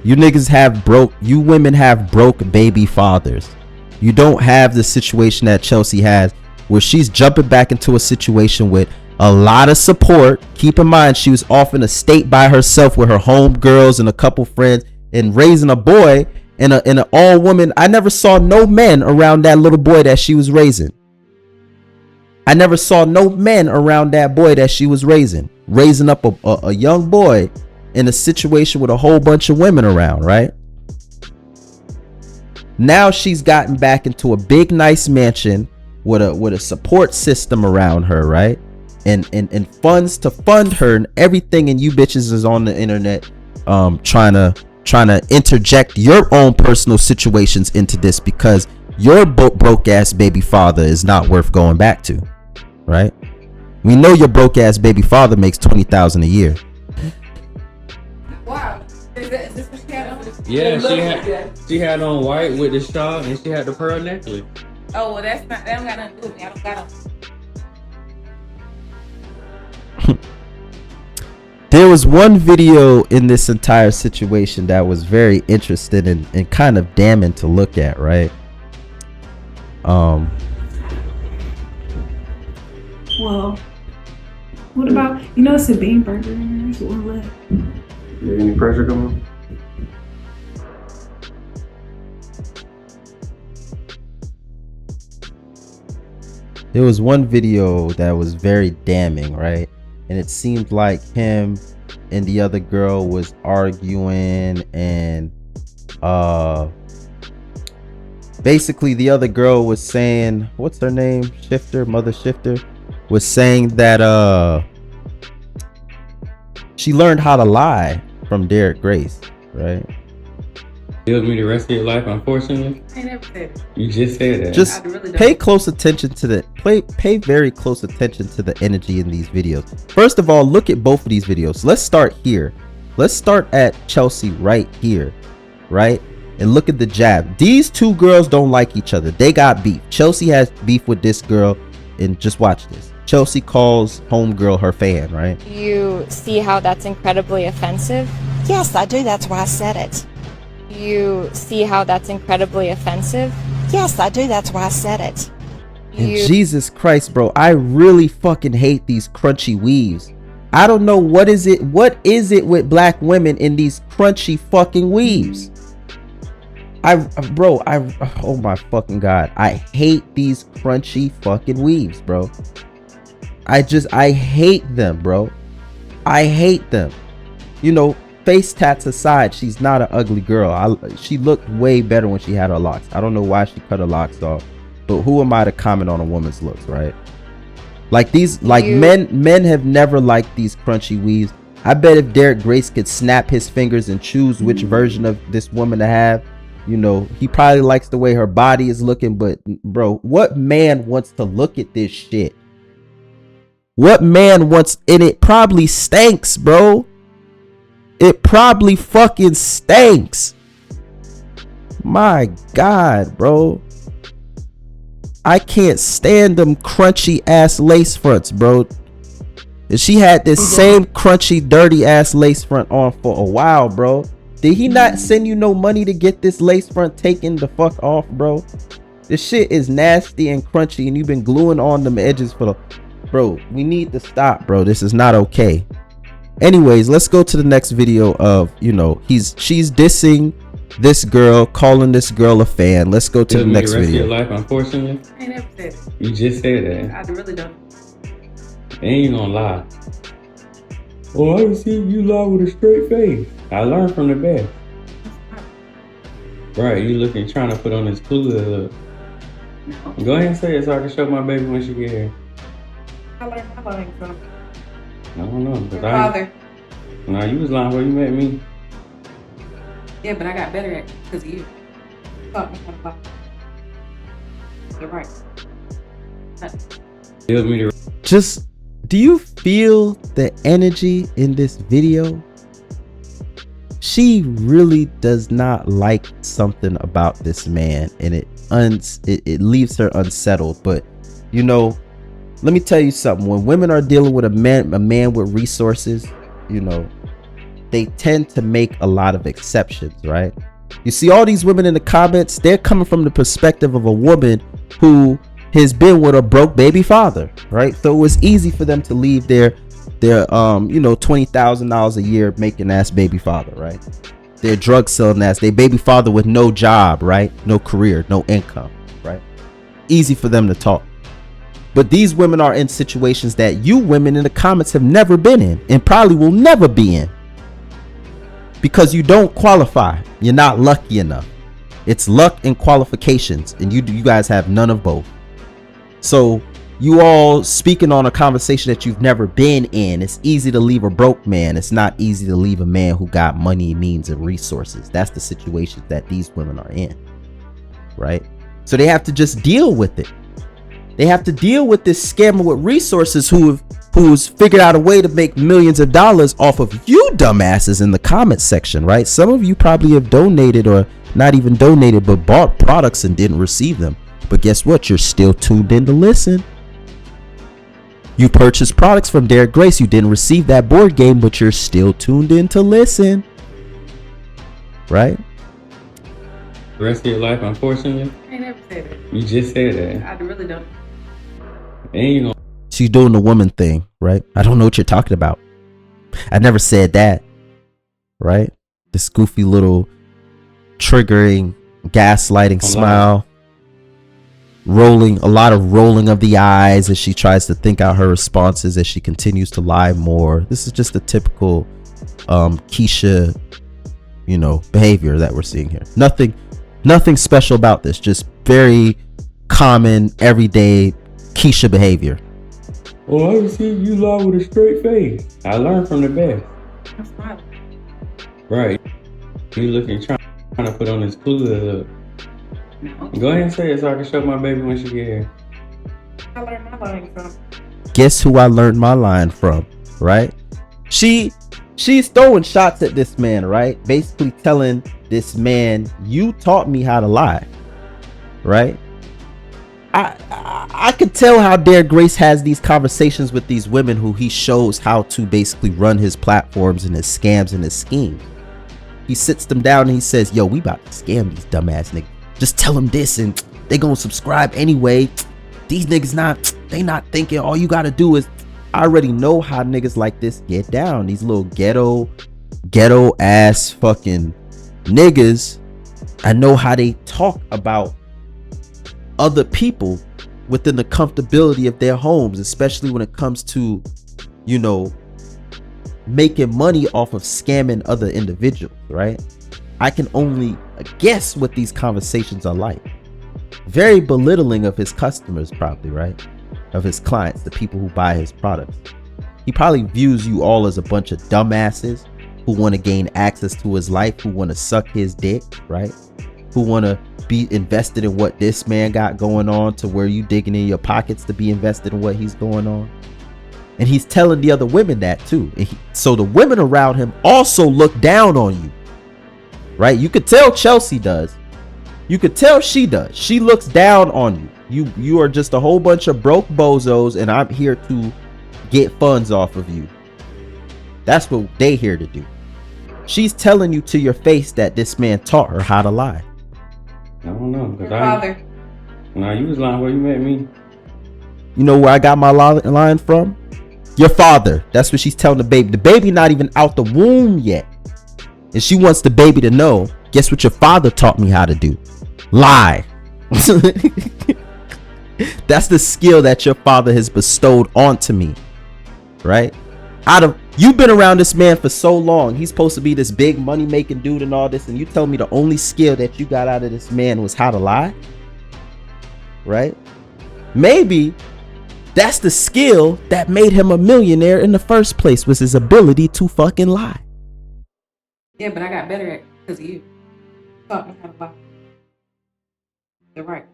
You niggas have broke, you women have broke baby fathers. You don't have the situation that Chelsy has, where she's jumping back into a situation with a lot of support. Keep in mind, she was off in a state by herself with her homegirls and a couple friends, and raising a boy in an all woman. I never saw no men around that little boy that she was raising. I never saw no men around that boy that she was raising up a young boy in a situation with a whole bunch of women around, right? Now she's gotten back into a big nice mansion with a support system around her, right? And funds to fund her and everything, and you bitches is on the internet trying to interject your own personal situations into this, because your broke ass baby father is not worth going back to, right? We know your broke ass baby father makes $20,000 a year. Wow. Is this what she had on? Yeah, she had on white with the shawl, and she had the pearl necklace. Oh, well, that don't got nothing to do with me. I don't got them. There was one video in this entire situation that was very interesting and kind of damning to look at, right? Well, what about, it's a bean burger in there, one left. Any pressure coming? There was one video that was very damning, right? And it seemed like him and the other girl was arguing, and basically the other girl was saying, what's her name? TheMotherShifter was saying that she learned how to lie from Derrick Grace, right? It was me the rest of your life, unfortunately. I never said it. You just said that. Just pay close attention to pay very close attention to the energy in these videos. First of all, look at both of these videos. Let's start here. Let's start at Chelsy right here, right? And look at the jab. These two girls don't like each other. They got beef. Chelsy has beef with this girl, and just watch this. Chelsy calls homegirl her fan, right? You see how that's incredibly offensive? Yes, I do. That's why I said it. You see how that's incredibly offensive? Yes, I do. That's why I said it. And Jesus Christ, bro, I really fucking hate these crunchy weaves. I don't know what is it with black women in these crunchy fucking weaves. Oh my fucking God. I hate these crunchy fucking weaves, bro. I hate them, bro. I hate them. You know, face tats aside, she's not an ugly girl. She looked way better when she had her locks. I don't know why she cut her locks off, but who am I to comment on a woman's looks, right? Like these, like men have never liked these crunchy weaves. I bet if Derrick Grace could snap his fingers and choose which version of this woman to have, you know, he probably likes the way her body is looking. But bro, what man wants to look at this shit? What man wants? And it probably stinks, bro. It probably fucking stinks. My God, bro. I can't stand them crunchy ass lace fronts, bro. And she had this same crunchy, dirty ass lace front on for a while, bro. Did he not send you no money to get this lace front taken the fuck off, bro? This shit is nasty and crunchy, and you've been gluing on them edges for the... Bro, we need to stop, bro. This is not okay. Anyways, let's go to the next video of, you know, she's dissing this girl, calling this girl a fan. Let's go to the next video. Your life, unfortunately. I ain't never said it. You just said that. I really don't. Ain't gonna lie. Well, I see you lie with a straight face. I learned from the best. Right, you looking, trying to put on this clue look. No. Go ahead and say it so I can show my baby when she get here. I learned my lying from I don't know. your father. Nah, you was lying when you met me. Yeah, but I got better at it because of you. Taught me how to lie. You're right. Just, do you feel the energy in this video? She really does not like something about this man, and it leaves her unsettled. But you know, let me tell you something. When women are dealing with a man with resources, you know, they tend to make a lot of exceptions, right? You see all these women in the comments, they're coming from the perspective of a woman who has been with a broke baby father, right? So it was easy for them to leave their you know, $20,000 a year making ass baby father, right? Their drug selling ass, their baby father with no job, right? No career, no income, right? Easy for them to talk. But these women are in situations that you women in the comments have never been in and probably will never be in, because you don't qualify. You're not lucky enough. It's luck and qualifications, and you guys have none of both. So you all speaking on a conversation that you've never been in. It's easy to leave a broke man. It's not easy to leave a man who got money, means, and resources. That's the situation that these women are in, right? So they have to just deal with it. They have to deal with this scammer with resources who's figured out a way to make millions of dollars off of you dumbasses in the comment section, right? Some of you probably have donated, or not even donated, but bought products and didn't receive them. But guess what? You're still tuned in to listen. You purchased products from Derrick Grace. You didn't receive that board game, but you're still tuned in to listen, right? The rest of your life, unfortunately. I ain't never said it. You just said that. I really don't. Ain't gonna. She's doing the woman thing, right? I don't know what you're talking about. I never said that, right? This goofy little triggering, gaslighting smile. Rolling, a lot of rolling of the eyes as she tries to think out her responses as she continues to lie more. This is just the typical Keisha, you know, behavior that we're seeing here. Nothing special about this, just very common everyday Keisha behavior. Well, I see you lie with a straight face. I learned from the best. I'm smiling. Right. You looking, trying to put on this clue look. No. Go ahead and say it so I can show my baby when she get here. I learned my lying from. Guess who I learned my line from, right? She's throwing shots at this man, right? Basically telling this man, you taught me how to lie, right? I could tell how Derrick Grace has these conversations with these women who he shows how to basically run his platforms and his scams and his schemes. He sits them down and he says, yo, we about to scam these dumbass niggas. Just tell them this and they gonna subscribe anyway. These niggas they not thinking. All you gotta do is I already know how niggas like this get down. These little ghetto ass fucking niggas. I know how they talk about other people within the comfortability of their homes, especially when it comes to, you know, making money off of scamming other individuals, right? I can only guess what these conversations are like. Very belittling of his customers, probably, right? Of his clients, the people who buy his products. He probably views you all as a bunch of dumbasses who want to gain access to his life, who want to suck his dick, right? Who want to be invested in what this man got going on, to where you digging in your pockets to be invested in what he's going on. And he's telling the other women that too. So the women around him also look down on you, right? You could tell Chelsy does. You could tell she does. She looks down on you. You are just a whole bunch of broke bozos, and I'm here to get funds off of you. That's what they here to do. She's telling you to your face that this man taught her how to lie. I don't know. Your father. Nah, you was lying where you met me. You know where I got my line from? Your father. That's what she's telling the baby. The baby not even out the womb yet. And she wants the baby to know, guess what your father taught me how to do? Lie. That's the skill that your father has bestowed onto me, right? You've been around this man for so long. He's supposed to be this big money making dude and all this, and you tell me the only skill that you got out of this man was how to lie, right? Maybe that's the skill that made him a millionaire in the first place, was his ability to fucking lie. Yeah, but I got better at it because of you. Taught me how to lie. You're right.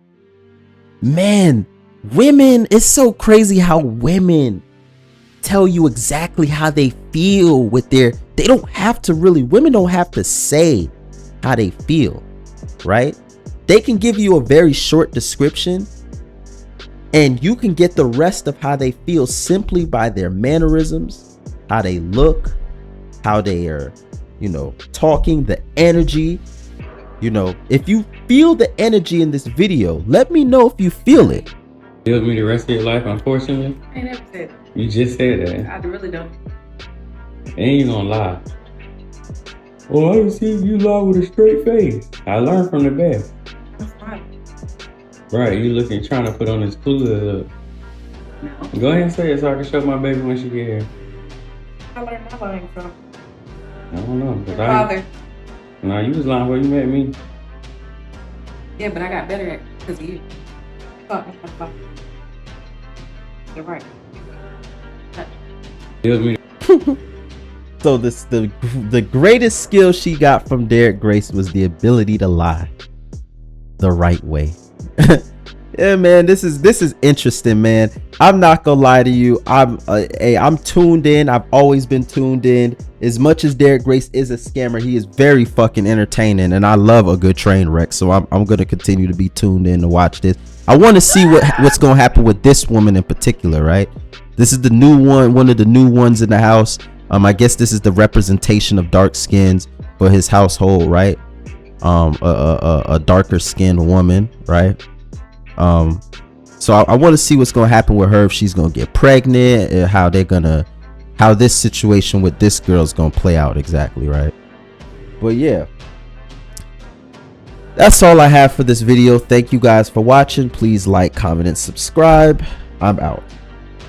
Man, women, it's so crazy how women tell you exactly how they feel with they don't have to really, women don't have to say how they feel, right? They can give you a very short description and you can get the rest of how they feel simply by their mannerisms, how they look, how they are, you know, talking, the energy. You know, if you feel the energy in this video, let me know if you feel it. Live me the rest of your life, unfortunately. I ain't never said that. You just said that. I really don't. And you gonna lie. Well, I didn't see you lie with a straight face. I learned from the best. I'm smart. Right, you looking, trying to put on this clue. No. Go ahead and say it so I can show my baby when she get here. I learned my lying from I don't know. your father. Nah, you was lying where you met me. Yeah, but I got better at it because of you. Taught me how to lie. You're right. So the greatest skill she got from Derrick Grace was the ability to lie the right way. Yeah, man, this is interesting, man. I'm not gonna lie to you. I'm tuned in. I've always been tuned in. As much as Derrick Grace is a scammer, he is very fucking entertaining, and I love a good train wreck. So I'm gonna continue to be tuned in to watch this. I want to see what's gonna happen with this woman in particular, right? This is the new one of the new ones in the house. I guess this is the representation of dark skins for his household, right? A darker skinned woman, right? So I want to see what's gonna happen with her, if she's gonna get pregnant, and how this situation with this girl is gonna play out exactly, right? But yeah, that's all I have for this video. Thank you guys for watching. Please like, comment, and subscribe. I'm out.